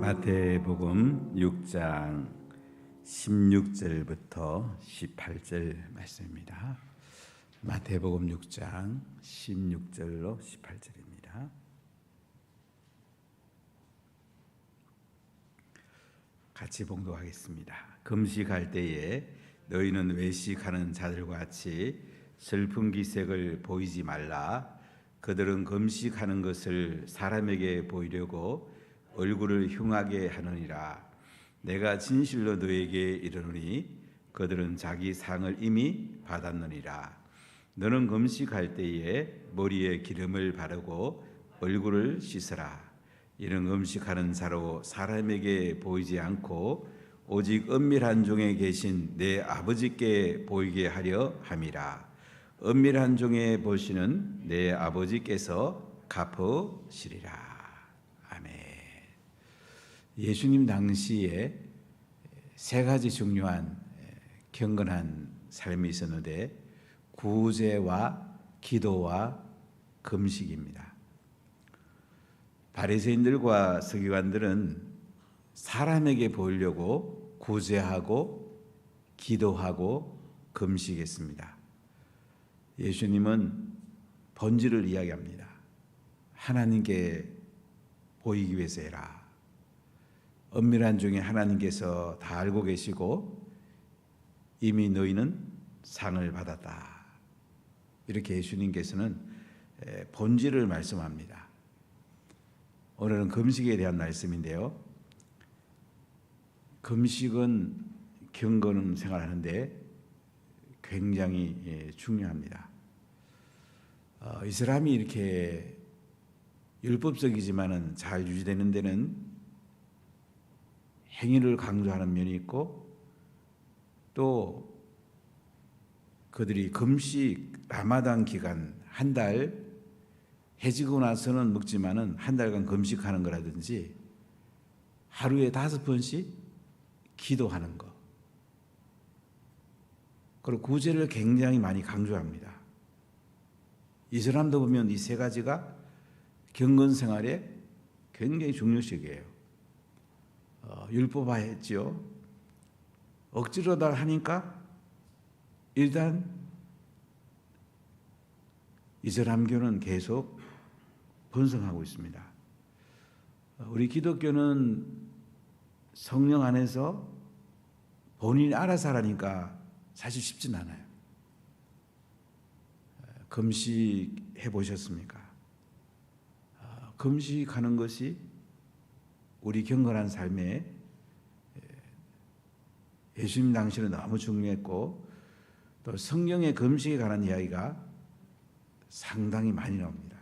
마태복음 6장 16절부터 18절 말씀입니다. 마태복음 6장 16절로 18절입니다. 같이 봉독하겠습니다. 금식할 때에 너희는 외식하는 자들과 같이 슬픈 기색을 보이지 말라. 그들은 금식하는 것을 사람에게 보이려고 얼굴을 흉하게 하느니라. 내가 진실로 너에게 이르노니 그들은 자기 상을 이미 받았느니라. 너는 금식할 때에 머리에 기름을 바르고 얼굴을 씻으라. 이는 금식하는 자로 사람에게 보이지 않고 오직 은밀한 종에 계신 내 아버지께 보이게 하려 함이라. 은밀한 종에 보시는 내 아버지께서 갚으시리라. 아멘. 예수님 당시에 세 가지 중요한 경건한 삶이 있었는데 구제와 기도와 금식입니다. 바리새인들과 서기관들은 사람에게 보이려고 구제하고 기도하고 금식했습니다. 예수님은 본질을 이야기합니다. 하나님께 보이기 위해서 해라. 은밀한 중에 하나님께서 다 알고 계시고 이미 너희는 상을 받았다. 이렇게 예수님께서는 본질을 말씀합니다. 오늘은 금식에 대한 말씀인데요. 금식은 경건 생활하는데 굉장히 중요합니다. 이 사람이 이렇게 율법적이지만은 잘 유지되는 데는 행위를 강조하는 면이 있고 또 그들이 금식 라마단 기간 한 달 해지고 나서는 먹지만은 한 달간 금식하는 거라든지 하루에 5번씩 기도하는 거 그리고 구제를 굉장히 많이 강조합니다. 이 사람도 보면 이 세 가지가 경건 생활에 굉장히 중요식이에요. 율법화했죠. 억지로다 하니까 일단 이슬람교는 계속 번성하고 있습니다. 우리 기독교는 성령 안에서 본인이 알아서 하라니까 사실 쉽진 않아요. 금식해 보셨습니까? 금식하는 것이 우리 경건한 삶에 예수님 당시는 너무 중요했고 또 성경의 금식에 관한 이야기가 상당히 많이 나옵니다.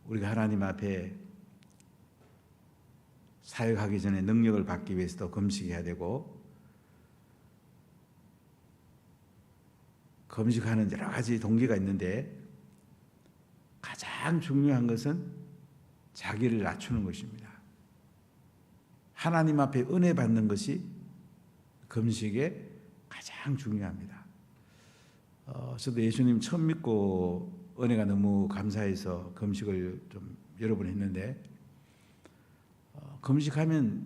우리가 하나님 앞에 사역하기 전에 능력을 받기 위해서도 금식해야 되고 금식하는 여러 가지 동기가 있는데 가장 중요한 것은 자기를 낮추는 것입니다. 하나님 앞에 은혜 받는 것이 금식의 가장 중요합니다. 저도 예수님 처음 믿고 은혜가 너무 감사해서 금식을 좀 여러 번 했는데 금식하면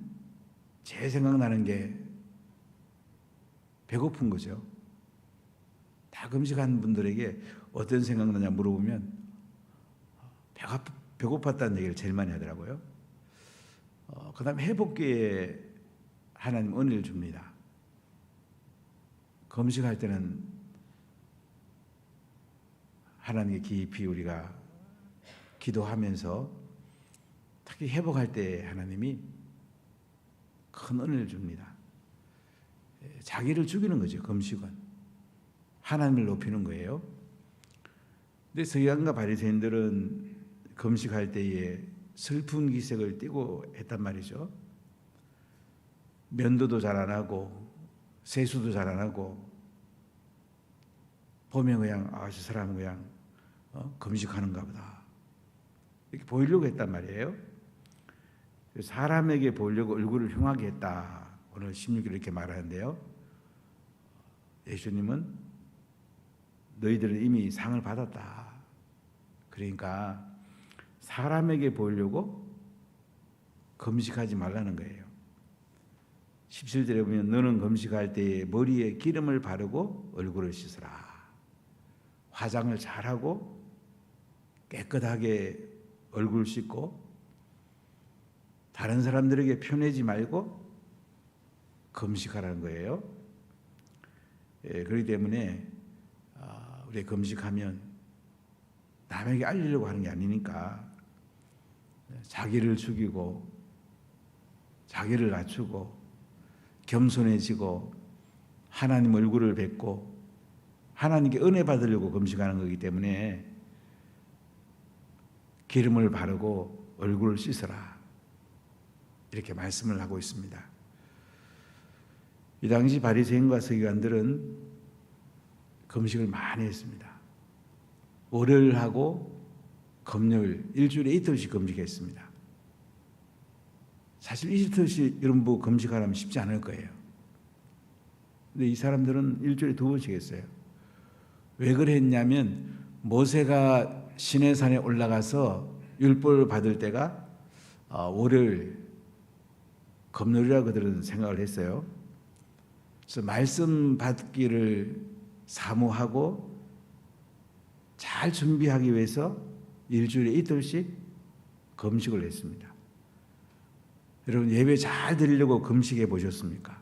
제일 생각나는 게 배고픈 거죠. 다 금식한 분들에게 어떤 생각나냐 물어보면 배고팠다는 얘기를 제일 많이 하더라고요. 그 다음에 회복기에 하나님 은혜를 줍니다. 금식할 때는 하나님께 깊이 우리가 기도하면서 특히 회복할 때 하나님이 큰 은혜를 줍니다. 자기를 죽이는 거죠. 금식은 하나님을 높이는 거예요. 근데 서기관과 바리새인들은 금식할 때에 슬픈 기색을 띠고 했단 말이죠. 면도도 잘 안 하고 세수도 잘 안 하고 보면 그냥 저 사람은 그냥 금식하는가 보다 이렇게 보이려고 했단 말이에요. 사람에게 보이려고 얼굴을 흉하게 했다. 오늘 16일 이렇게 말하는데요. 예수님은 너희들은 이미 상을 받았다. 그러니까 사람에게 보이려고 금식하지 말라는 거예요. 17절에 보면 너는 금식할 때에 머리에 기름을 바르고 얼굴을 씻으라. 화장을 잘하고 깨끗하게 얼굴 씻고 다른 사람들에게 표내지 말고 금식하라는 거예요. 그렇기 때문에 우리 금식하면 남에게 알리려고 하는 게 아니니까 자기를 죽이고 자기를 낮추고 겸손해지고 하나님 얼굴을 뵙고 하나님께 은혜 받으려고 금식하는 거기 때문에 기름을 바르고 얼굴을 씻어라 이렇게 말씀을 하고 있습니다. 이 당시 바리새인과 서기관들은 금식을 많이 했습니다. 월요일하고 금요일 일주일에 이틀씩 금식했습니다. 사실 이틀씩 이런 거 금식하려면 쉽지 않을 거예요. 근데 이 사람들은 일주일에 2번씩 했어요. 왜 그랬냐면 모세가 시내산에 올라가서 율법을 받을 때가 월요일, 금요일이라고 그들은 생각을 했어요. 그래서 말씀 받기를 사모하고 잘 준비하기 위해서 일주일에 이틀씩 금식을 했습니다. 여러분 예배 잘 드리려고 금식해 보셨습니까?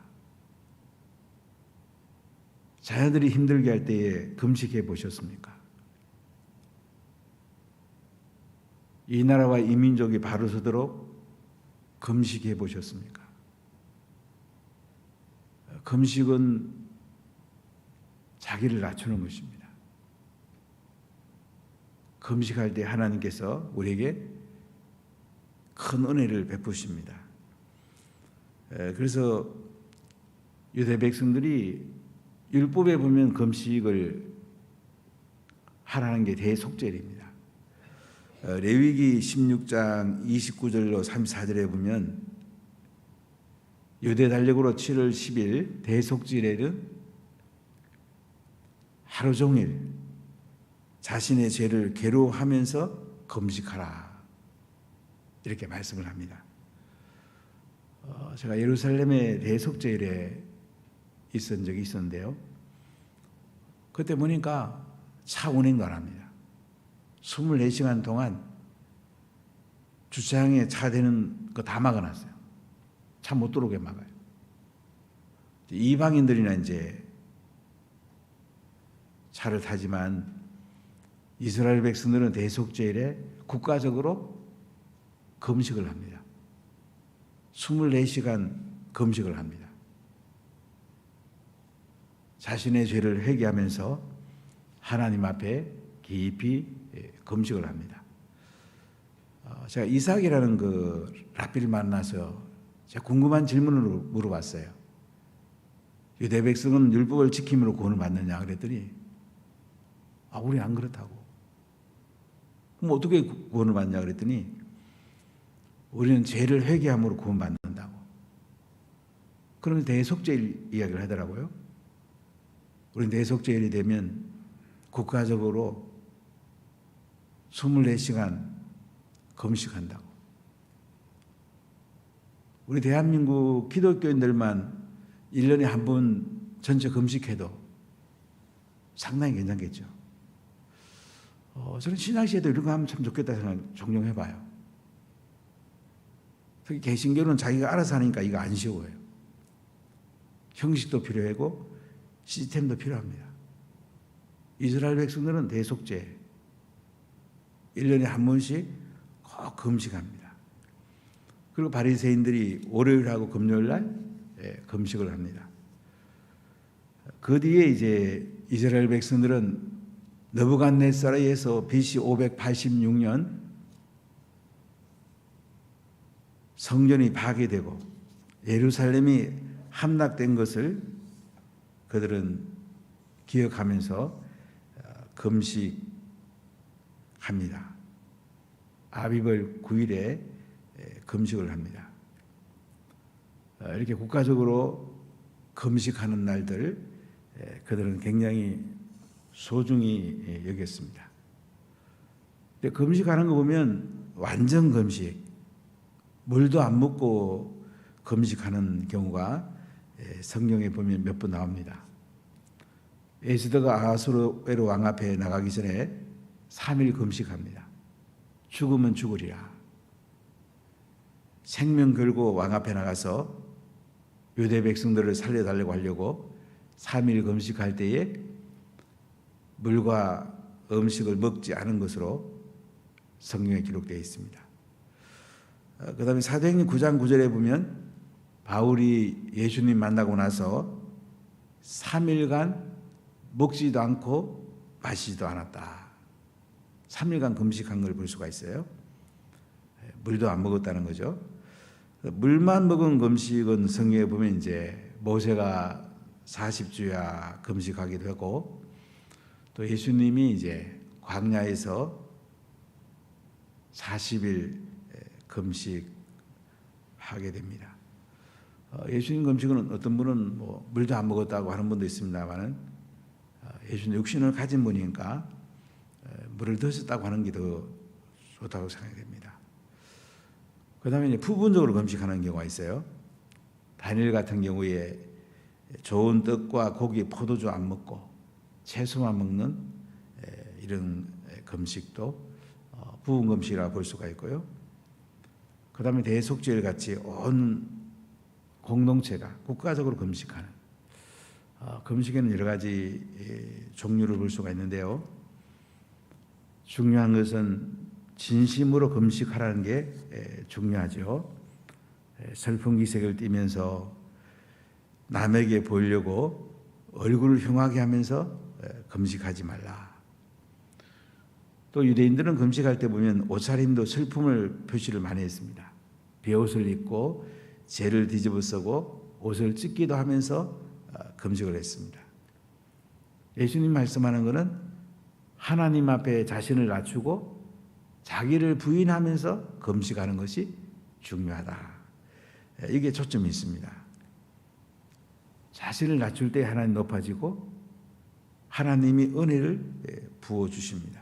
자녀들이 힘들게 할 때에 금식해 보셨습니까? 이 나라와 이 민족이 바로 서도록 금식해 보셨습니까? 금식은 자기를 낮추는 것입니다. 금식할 때 하나님께서 우리에게 큰 은혜를 베푸십니다. 그래서 유대 백성들이 율법에 보면 금식을 하라는 게 대속죄입니다. 레위기 16장 29절로 34절에 보면 유대 달력으로 7월 10일 대속죄일에는 하루 종일 자신의 죄를 괴로워하면서 금식하라 이렇게 말씀을 합니다. 제가 예루살렘의 대속죄일에 있은 적이 있었는데요. 그때 보니까 차 운행도 안 합니다. 24시간 동안 주차장에 차 대는 거 다 막아놨어요. 차 못 들어오게 막아요. 이방인들이나 이제 차를 타지만 이스라엘 백성들은 대속죄일에 국가적으로 금식을 합니다. 24시간 금식을 합니다. 자신의 죄를 회개하면서 하나님 앞에 깊이 금식을 합니다. 제가 이삭이라는 그 랍비를 만나서 제가 궁금한 질문을 물어봤어요. 유대 백성은 율법을 지킴으로 구원을 받느냐 그랬더니 우리 안 그렇다고. 그럼 어떻게 구원을 받냐 그랬더니 우리는 죄를 회개함으로 구원받는다고. 그러면서 대속죄일 이야기를 하더라고요. 우리는 대속죄일이 되면 국가적으로 24시간 금식한다고. 우리 대한민국 기독교인들만 1년에 한 번 전체 금식해도 상당히 괜찮겠죠. 저는 신학시에도 이런 거 하면 참 좋겠다 생각 종종 해봐요. 특히 개신교는 자기가 알아서 하니까 이거 안 쉬워요. 형식도 필요하고 시스템도 필요합니다. 이스라엘 백성들은 대속죄 1년에 한 번씩 꼭 금식합니다. 그리고 바리새인들이 월요일하고 금요일날 금식을 합니다. 그 뒤에 이제 이스라엘 백성들은 느부갓네살에 의해서 BC 586년 성전이 파괴되고 예루살렘이 함락된 것을 그들은 기억하면서 금식합니다. 아비벌 9일에 금식을 합니다. 이렇게 국가적으로 금식하는 날들 그들은 굉장히 소중히 여겼습니다. 근데 금식하는 거 보면 완전 금식, 물도 안 먹고 금식하는 경우가 성경에 보면 몇 번 나옵니다. 에스더가 아하수에로 왕 앞에 나가기 전에 3일 금식합니다. 죽으면 죽으리라. 생명 걸고 왕 앞에 나가서 유대 백성들을 살려달라고 하려고 3일 금식할 때에 물과 음식을 먹지 않은 것으로 성경에 기록되어 있습니다. 그 다음에 사도행전 9장 9절에 보면 바울이 예수님 만나고 나서 3일간 먹지도 않고 마시지도 않았다. 3일간 금식한 걸 볼 수가 있어요. 물도 안 먹었다는 거죠. 물만 먹은 금식은 성경에 보면 이제 모세가 40주야 금식하기도 하고 또 예수님이 이제 광야에서 40일 금식하게 됩니다. 예수님 금식은 어떤 분은 뭐 물도 안 먹었다고 하는 분도 있습니다만은 예수님 육신을 가진 분이니까 물을 드셨다고 하는 게 더 좋다고 생각이 됩니다. 그 다음에 이제 부분적으로 금식하는 경우가 있어요. 다니엘 같은 경우에 좋은 떡과 고기, 포도주 안 먹고 채소만 먹는 이런 금식도 부분 금식이라고 볼 수가 있고요. 그 다음에 대속죄를 같이 온 공동체가 국가적으로 금식하는 금식에는 여러 가지 종류를 볼 수가 있는데요. 중요한 것은 진심으로 금식하라는 게 중요하죠. 슬픈 기색을 띠면서 남에게 보이려고 얼굴을 흉하게 하면서 금식하지 말라. 또 유대인들은 금식할 때 보면 옷차림도 슬픔을 표시를 많이 했습니다. 베옷을 입고 재를 뒤집어 쓰고 옷을 찢기도 하면서 금식을 했습니다. 예수님 말씀하는 것은 하나님 앞에 자신을 낮추고 자기를 부인하면서 금식하는 것이 중요하다. 이게 초점이 있습니다. 자신을 낮출 때 하나님 높아지고 하나님이 은혜를 부어주십니다.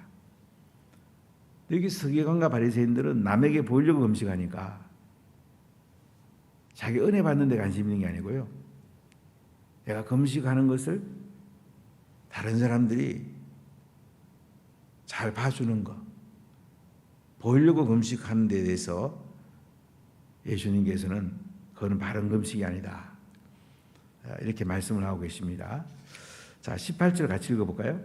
여기 서기관과 바리새인들은 남에게 보이려고 금식하니까 자기 은혜 받는 데 관심 있는 게 아니고요. 내가 금식하는 것을 다른 사람들이 잘 봐주는 것, 보이려고 금식하는 데 대해서 예수님께서는 그건 바른 금식이 아니다. 이렇게 말씀을 하고 계십니다. 자, 18절 같이 읽어볼까요?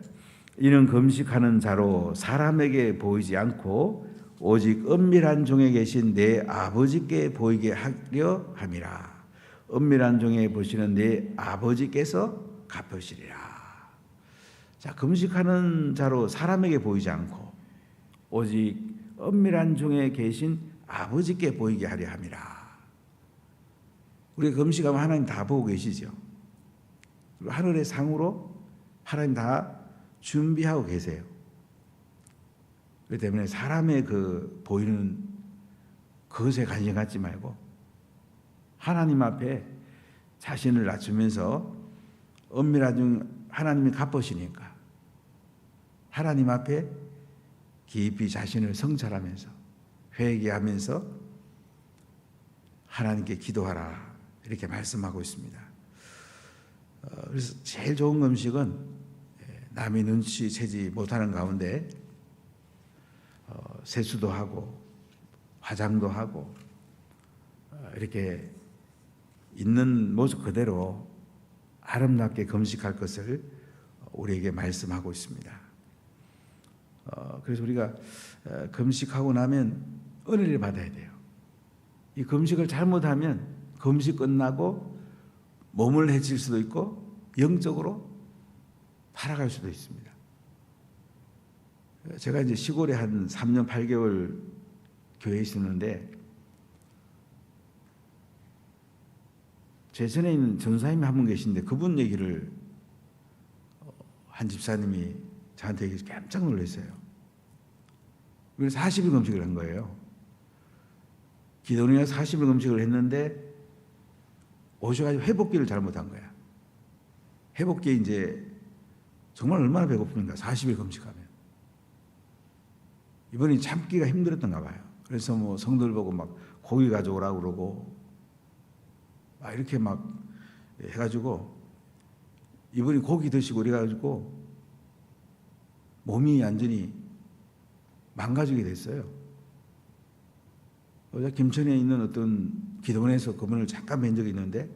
이는 금식하는 자로 사람에게 보이지 않고 오직 은밀한 종에 계신 내 아버지께 보이게 하려 함이라. 은밀한 종에 보시는 내 아버지께서 갚으시리라. 자, 금식하는 자로 사람에게 보이지 않고 오직 은밀한 종에 계신 아버지께 보이게 하려 함이라. 우리가 금식하면 하나님 다 보고 계시죠. 그리고 하늘의 상으로 하나님 다 준비하고 계세요. 그렇기 때문에 사람의 그 보이는 그것에 관심 갖지 말고 하나님 앞에 자신을 낮추면서 은밀한 중 하나님이 갚으시니까 하나님 앞에 깊이 자신을 성찰하면서 회개하면서 하나님께 기도하라 이렇게 말씀하고 있습니다. 그래서 제일 좋은 금식은 남이 눈치채지 못하는 가운데 세수도 하고 화장도 하고 이렇게 있는 모습 그대로 아름답게 금식할 것을 우리에게 말씀하고 있습니다. 그래서 우리가 금식하고 나면 은혜를 받아야 돼요. 이 금식을 잘못하면 금식 끝나고 몸을 해칠 수도 있고 영적으로 타락할 수도 있습니다. 제가 이제 시골에 한 3년 8개월 교회에 있었는데 제 전에 있는 전사님이 한 분 계신데 그분 얘기를 한 집사님이 저한테 얘기해서 깜짝 놀랐어요. 그래서 40일 금식을 한 거예요. 기도원이가 40일 금식을 했는데 오셔가지고 회복기를 잘못한 거야. 회복기에 이제 정말 얼마나 배고픕니까? 40일 금식하면. 이번에 참기가 힘들었던가 봐요. 그래서 뭐 성도들 보고 막 고기 가져오라고 그러고 막 이렇게 막 해가지고 이분이 고기 드시고 이래가지고 몸이 완전히 망가지게 됐어요. 어제 김천에 있는 어떤 기도원에서 그분을 잠깐 뵌 적이 있는데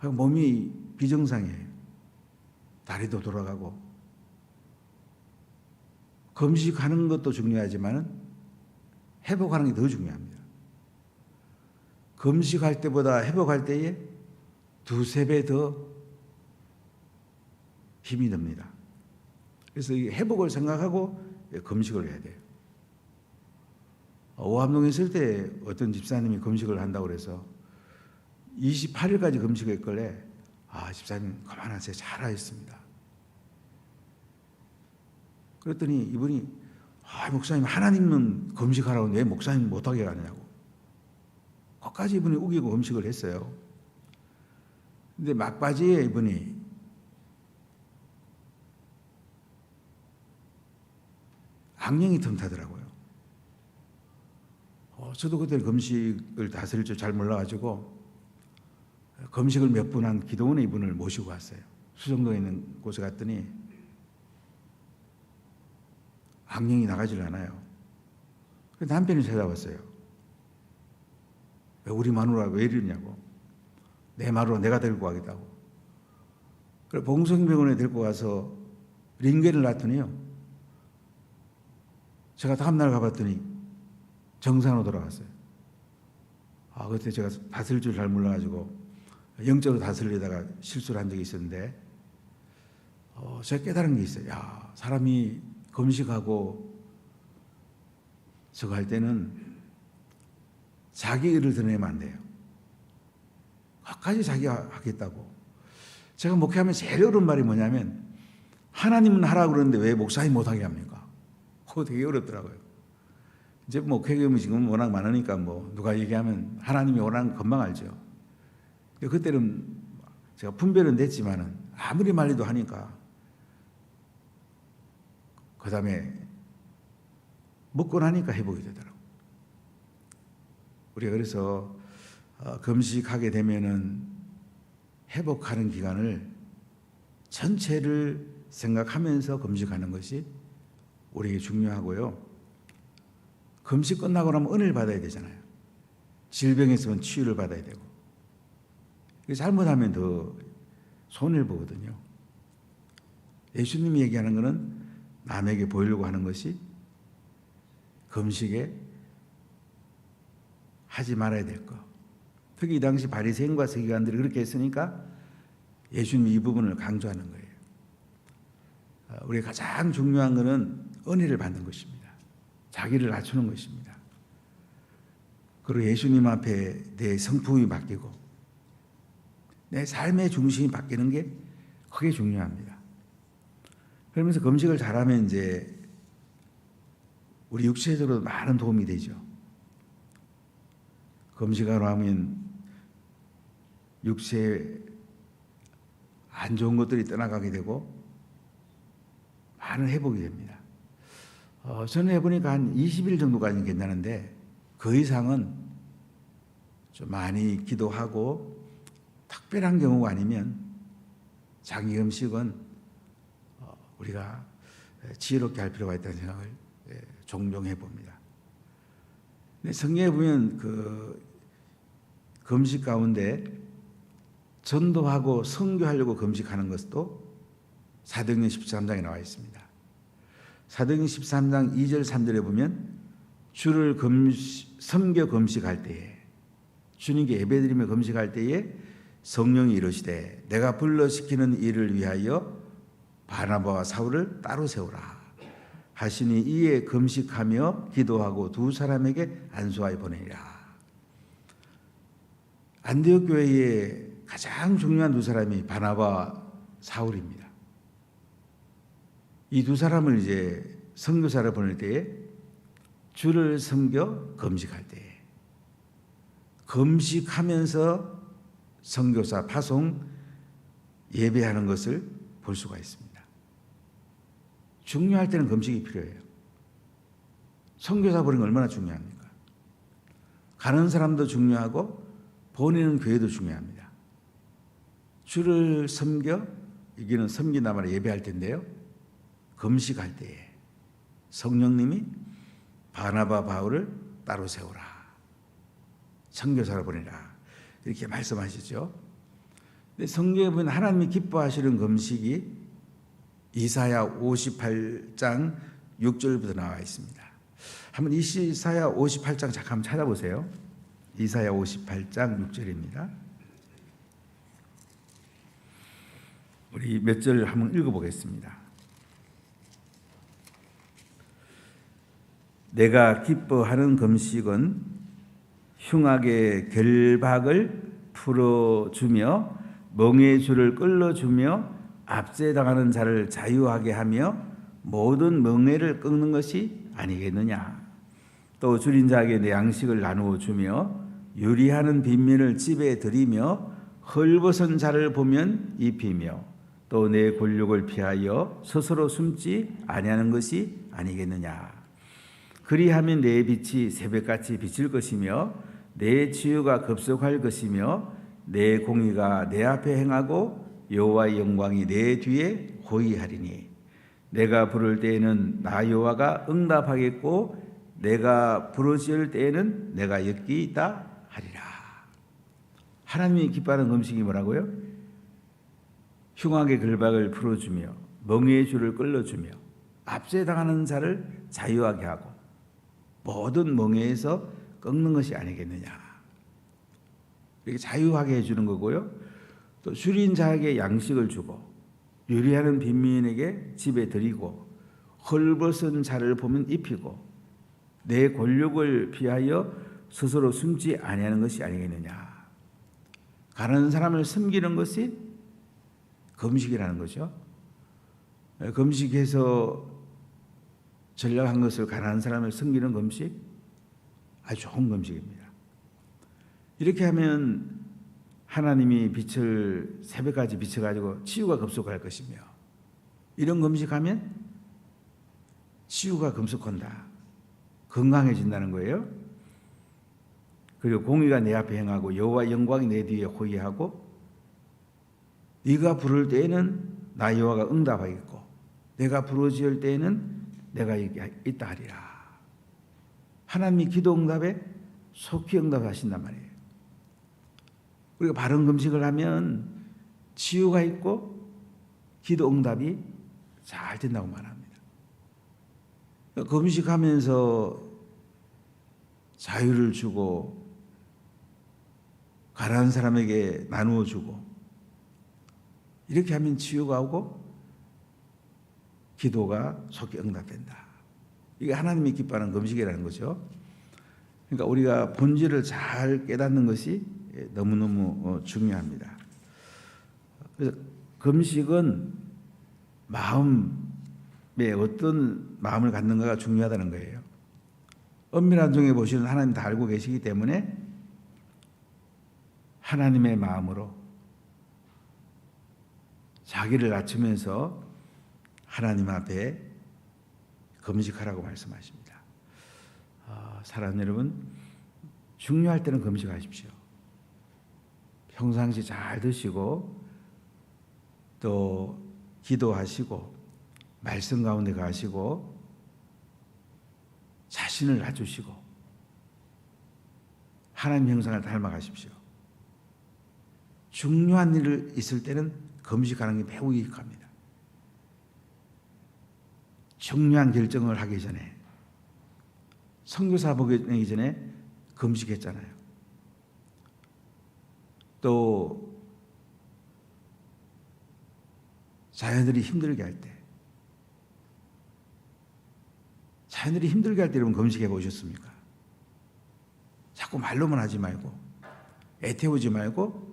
몸이 비정상이에요. 다리도 돌아가고. 금식하는 것도 중요하지만 회복하는 게 더 중요합니다. 금식할 때보다 회복할 때에 두세 배 더 힘이 듭니다. 그래서 이 회복을 생각하고 금식을 해야 돼요. 오암동에 있을 때 어떤 집사님이 금식을 한다고 그래서 28일까지 금식했길래 집사님 그만하세요. 잘하셨습니다. 그랬더니 이분이 목사님 하나님은 금식하라고 왜 목사님 못하게 하느냐고 거기까지 이분이 우기고 금식을 했어요. 근데 막바지에 이분이 악령이 틈타더라고요. 저도 그때 금식을 다스릴 줄 잘 몰라가지고 금식을 몇 분 한 기도원에 이분을 모시고 왔어요. 수정동에 있는 곳에 갔더니 악령이 나가질 않아요. 그래서 남편이 찾아왔어요. 우리 마누라 왜 이러냐고. 내 마누라 내가 데리고 가겠다고. 그래서 봉성병원에 데리고 가서 링겔을 놨더니요. 제가 다음날 가봤더니 정상으로 돌아갔어요. 그때 제가 다스릴 줄 잘 몰라가지고 영적으로 다스리다가 실수를 한 적이 있었는데 제가 깨달은 게 있어요. 사람이 금식하고 저거 할 때는 자기 의를 드러내면 안 돼요. 끝까지 자기가 하겠다고. 제가 목회하면 제일 어려운 말이 뭐냐면 하나님은 하라고 그러는데 왜 목사님 못하게 합니까? 그거 되게 어렵더라고요. 이제 목회 경험이 지금 워낙 많으니까 누가 얘기하면 하나님이 원하는 건 금방 알죠. 그때는 제가 분별은 됐지만은 아무리 말리도 하니까 그 다음에 먹고 나니까 회복이 되더라고요. 우리가 그래서 금식하게 되면은 회복하는 기간을 전체를 생각하면서 금식하는 것이 우리에게 중요하고요. 금식 끝나고 나면 은혜를 받아야 되잖아요. 질병에 있으면 치유를 받아야 되고. 잘못하면 더 손해를 보거든요. 예수님이 얘기하는 것은 남에게 보이려고 하는 것이 금식에 하지 말아야 될 것. 특히 이 당시 바리새인과 서기관들이 그렇게 했으니까 예수님이 이 부분을 강조하는 거예요. 우리가 가장 중요한 것은 은혜를 받는 것입니다. 자기를 낮추는 것입니다. 그리고 예수님 앞에 내 성품이 바뀌고 내 삶의 중심이 바뀌는 게 그게 중요합니다. 그러면서 금식을 잘하면 이제 우리 육체적으로 많은 도움이 되죠. 금식하러 하면 육체에 안 좋은 것들이 떠나가게 되고 많은 회복이 됩니다. 저는 해보니까 한 20일 정도까지는 괜찮은데 그 이상은 좀 많이 기도하고 특별한 경우가 아니면 장기 금식은 우리가 지혜롭게 할 필요가 있다는 생각을 종종 해봅니다. 성경에 보면 그 금식 가운데 전도하고 선교하려고 금식하는 것도 사도행전 13장에 나와 있습니다. 사도행전 13장 2절 3절에 보면 주를 섬겨 금식할 때에 주님께 예배드리며 금식할 때에 성령이 이르시되 내가 불러시키는 일을 위하여 바나바와 사울을 따로 세우라 하시니 이에 금식하며 기도하고 두 사람에게 안수하여 보내리라. 안디옥 교회의 가장 중요한 두 사람이 바나바와 사울입니다. 이 두 사람을 이제 선교사를 보낼 때에 주를 섬겨 금식할 때에 금식하면서 선교사 파송 예배하는 것을 볼 수가 있습니다. 중요할 때는 금식이 필요해요. 선교사 보는 게 얼마나 중요합니까? 가는 사람도 중요하고 보내는 교회도 중요합니다. 주를 섬겨, 여기는 섬기나 말에 예배할 텐데요. 금식할 때에 성령님이 바나바 바울을 따로 세우라. 선교사를 보내라. 이렇게 말씀하시죠. 근데 성경에 보면 하나님이 기뻐하시는 금식이 이사야 58장 6절부터 나와 있습니다. 한번 이사야 58장 잠깐 찾아보세요. 이사야 58장 6절입니다. 우리 몇 절 한번 읽어보겠습니다. 내가 기뻐하는 금식은 흉악의 결박을 풀어주며 멍에의 줄을 끌어주며 압제당하는 자를 자유하게 하며 모든 멍에를 끊는 것이 아니겠느냐. 또 줄인 자에게 내 양식을 나누어 주며 유리하는 빈민을 집에 들이며 헐벗은 자를 보면 입히며 또 내 곤욕을 피하여 스스로 숨지 아니하는 것이 아니겠느냐. 그리하면 내 빛이 새벽같이 비칠 것이며 내 치유가 급속할 것이며 내 공의가 내 앞에 행하고 여호와의 영광이 내 뒤에 호위하리니 내가 부를 때에는 나 여호와가 응답하겠고 내가 부르짖을 때에는 내가 여기 있다 하리라. 하나님이 기뻐하는 금식이 뭐라고요? 흉악의 결박을 풀어주며 멍에의 줄을 끌어주며 압제당하는 자를 자유하게 하고 모든 멍에에서 꺾는 것이 아니겠느냐. 이렇게 자유하게 해주는 거고요. 또 줄인 자에게 양식을 주고 유리하는 빈민에게 집에 드리고 헐벗은 자를 보면 입히고 내 곤욕을 피하여 스스로 숨지 아니하는 것이 아니겠느냐. 가는 사람을 섬기는 것이 금식이라는 거죠. 금식해서 전략한 것을 가난한 사람을 섬기는 금식 아주 좋은 금식입니다. 이렇게 하면 하나님이 빛을 새벽까지 비춰가지고 치유가 급속할 것이며 이런 금식하면 치유가 급속한다. 건강해진다는 거예요. 그리고 공의가 내 앞에 행하고 여호와 영광이 내 뒤에 호위하고 네가 부를 때에는 나 여호와가 응답하겠고 내가 부르짖을 때에는 내가 있다 하리라. 하나님이 기도 응답에 속히 응답하신단 말이에요. 우리가 바른 금식을 하면 치유가 있고 기도 응답이 잘 된다고 말합니다. 금식하면서 자유를 주고 가난한 사람에게 나누어 주고 이렇게 하면 치유가 오고 기도가 속히 응답된다. 이게 하나님이 기뻐하는 금식이라는 거죠. 그러니까 우리가 본질을 잘 깨닫는 것이 너무너무 중요합니다. 그래서 금식은 마음에 어떤 마음을 갖는가가 중요하다는 거예요. 엄밀한 종에 보시는 하나님 다 알고 계시기 때문에 하나님의 마음으로 자기를 낮추면서 하나님 앞에 금식하라고 말씀하십니다. 사랑하는 여러분, 중요할 때는 금식하십시오. 평상시 잘 드시고 또 기도하시고 말씀 가운데 가시고 자신을 낮추시고 하나님 형상을 닮아가십시오. 중요한 일 있을 때는 금식하는 게 매우 유익합니다. 중요한 결정을 하기 전에 선교사 보내기 전에 금식했잖아요. 또 자녀들이 힘들게 할 때, 자녀들이 힘들게 할 때 여러분 금식해 보셨습니까? 자꾸 말로만 하지 말고 애태우지 말고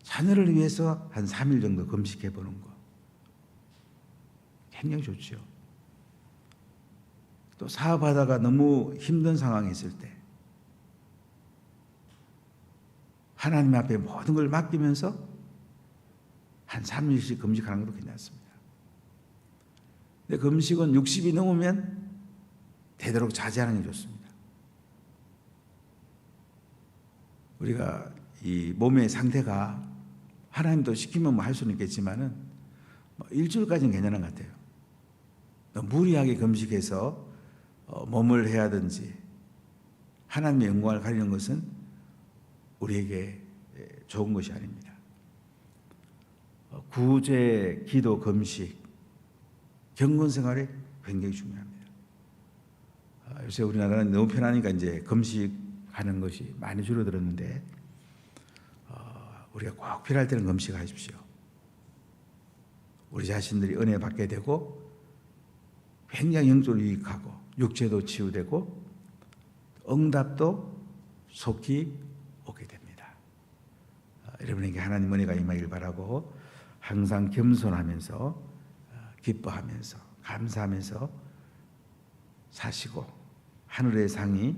자녀를 위해서 한 3일 정도 금식해 보는 거 굉장히 좋죠. 또 사업하다가 너무 힘든 상황이 있을 때 하나님 앞에 모든 걸 맡기면서 한 3일씩 금식하는 것도 괜찮습니다. 근데 금식은 60이 넘으면 되도록 자제하는 게 좋습니다. 우리가 이 몸의 상태가 하나님도 시키면 뭐 할 수는 있겠지만은 일주일까지는 괜찮은 것 같아요. 무리하게 금식해서 몸을 해야든지 하나님의 영광을 가리는 것은 우리에게 좋은 것이 아닙니다. 구제, 기도, 금식, 경건 생활이 굉장히 중요합니다. 요새 우리나라는 너무 편하니까 이제 금식하는 것이 많이 줄어들었는데 우리가 꼭 필요할 때는 금식하십시오. 우리 자신들이 은혜 받게 되고 굉장히 영적으로 유익하고 육체도 치유되고 응답도 속히 오게 됩니다. 여러분에게 하나님 은혜가 임하길 바라고 항상 겸손하면서 기뻐하면서 감사하면서 사시고 하늘의 상이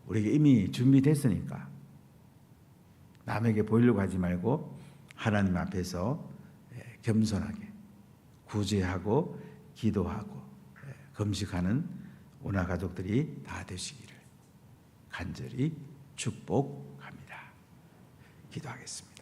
우리에게 이미 준비됐으니까 남에게 보이려고 하지 말고 하나님 앞에서 겸손하게 구제하고 기도하고 금식하는 오나 가족들이 다 되시기를 간절히 축복합니다. 기도하겠습니다.